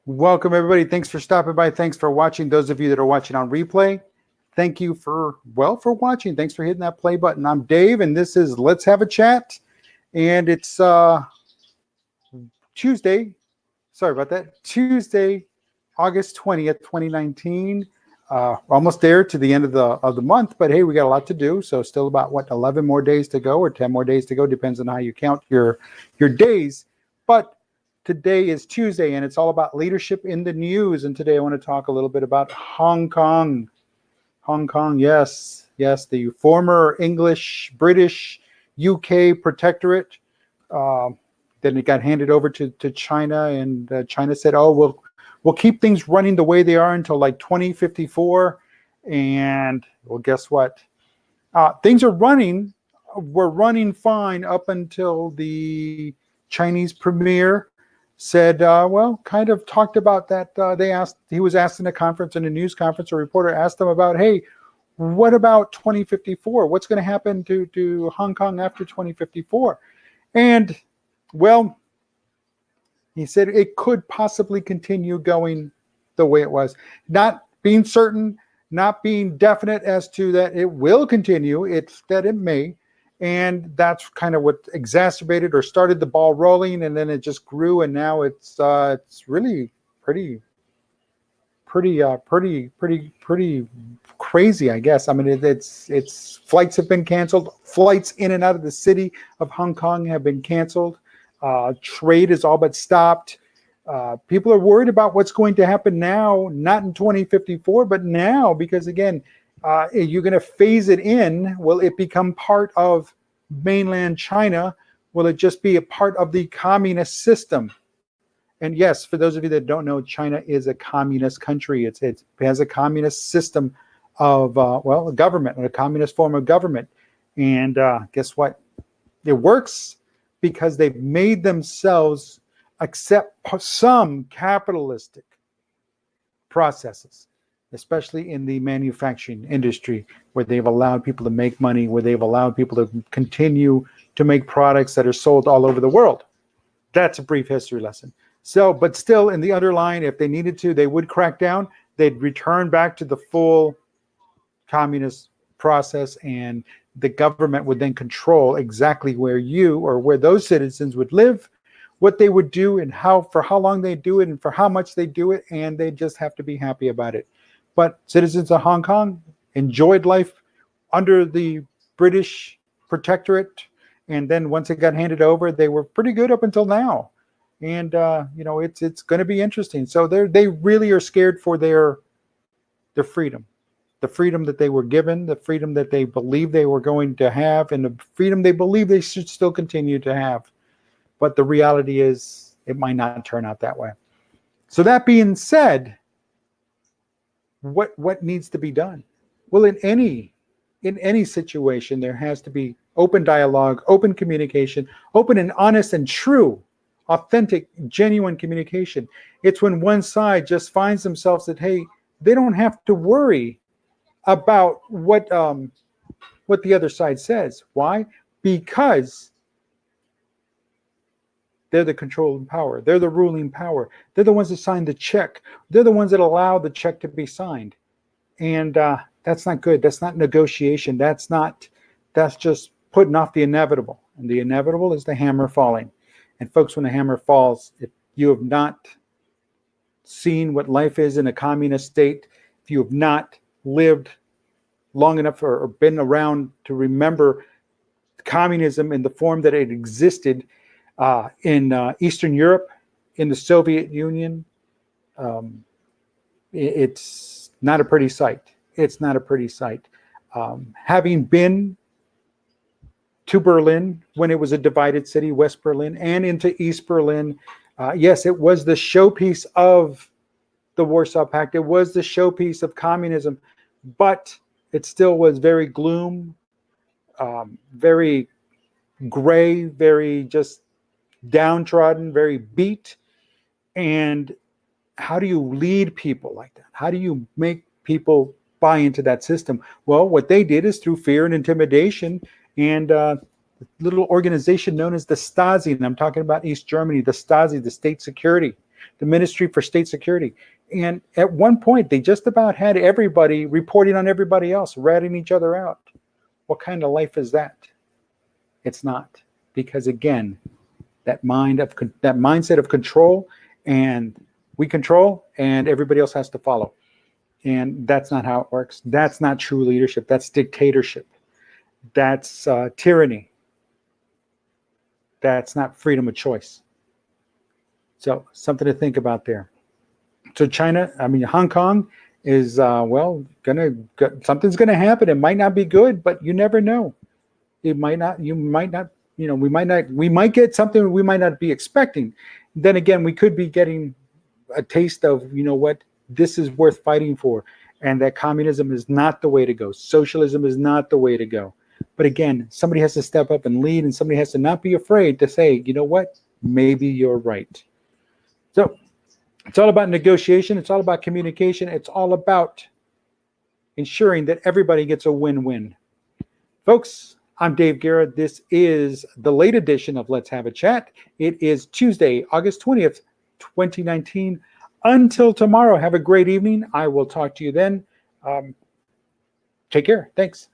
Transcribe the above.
Welcome, everybody. Thanks for stopping by. Thanks for watching. Those of you that are watching on replay, thank you for watching. Thanks for hitting that play button. I'm Dave, and this is Let's Have a Chat. And it's Tuesday. Sorry about that. Tuesday, August 20th, 2019. Almost there to the end of the month, but hey, we got a lot to do. So still about 11 more days to go, or 10 more days to go, depends on how you count your days. But today is Tuesday, and it's all about leadership in the news. And today I want to talk a little bit about Hong Kong. Hong Kong, yes, the former English, British, UK protectorate. Then it got handed over to China, and China said, "Oh, we'll keep things running the way they are until like 2054." And well, guess what? Things are running. We're running fine up until the Chinese premier said, kind of talked about that. He was asked in a news conference, a reporter asked him about, hey, what about 2054? What's going to happen to Hong Kong after 2054? And, well, he said it could possibly continue going the way it was. Not being certain, not being definite as to that it will continue, it's that it may. And that's kind of what exacerbated or started the ball rolling, and then it just grew, and now it's really pretty crazy, I guess. I mean, it's flights have been canceled. Flights in and out of the city of Hong Kong have been canceled. Trade is all but stopped. People are worried about what's going to happen now, not in 2054, but now, because again, you're going to phase it in. Will it become part of mainland China? Will it just be a part of the communist system? And yes, for those of you that don't know, China is a communist country. It has a communist system of, a government, a communist form of government. And guess what? It works because they've made themselves accept some capitalistic processes, especially in the manufacturing industry, where they've allowed people to make money, where they've allowed people to continue to make products that are sold all over the world. That's a brief history lesson. So, but still, in the underlying, if they needed to, they would crack down. They'd return back to the full communist process, and the government would then control exactly where you or where those citizens would live, what they would do, and for how long they do it, and for how much they do it, and they just have to be happy about it. But citizens of Hong Kong enjoyed life under the British protectorate, and then once it got handed over, they were pretty good up until now. And it's going to be interesting. So they really are scared for their freedom, the freedom that they were given, the freedom that they believe they were going to have, and the freedom they believe they should still continue to have. But the reality is, it might not turn out that way. So that being said, what needs to be done? Well, in any situation, there has to be open dialogue, open communication, open and honest and true, authentic, genuine communication. It's when one side just finds themselves that, hey, they don't have to worry about what the other side says. Why? Because they're the controlling power. They're the ruling power. They're the ones that sign the check. They're the ones that allow the check to be signed. And that's not good. That's not negotiation. That's just putting off the inevitable. And the inevitable is the hammer falling. And folks, when the hammer falls, if you have not seen what life is in a communist state, if you have not lived long enough or been around to remember communism in the form that it existed in Eastern Europe, in the Soviet Union, it's not a pretty sight. It's not a pretty sight. Having been to Berlin when it was a divided city, West Berlin, and into East Berlin, yes, it was the showpiece of the Warsaw Pact. It was the showpiece of communism, but it still was very gloom, very gray, very just downtrodden, very beat. And how do you lead people like that? How do you make people buy into that system? Well, what they did is through fear and intimidation, and a little organization known as the Stasi, and I'm talking about East Germany, the Stasi, the state security, the Ministry for State Security. And at one point, they just about had everybody reporting on everybody else, ratting each other out. What kind of life is that? It's not. Because again, that mindset of control, and we control and everybody else has to follow. And that's not how it works. That's not true leadership. That's dictatorship. That's tyranny. That's not freedom of choice. So something to think about there. So China, Hong Kong is, something's going to happen. It might not be good, but you never know. It might not, we might get something we might not be expecting. Then again, we could be getting a taste of, this is worth fighting for. And that communism is not the way to go. Socialism is not the way to go. But again, somebody has to step up and lead, and somebody has to not be afraid to say, you know what, maybe you're right. So it's all about negotiation. It's all about communication. It's all about ensuring that everybody gets a win-win. Folks, I'm Dave Guerra. This is the late edition of Let's Have a Chat. It is Tuesday, August 20th, 2019. Until tomorrow, have a great evening. I will talk to you then. Take care. Thanks.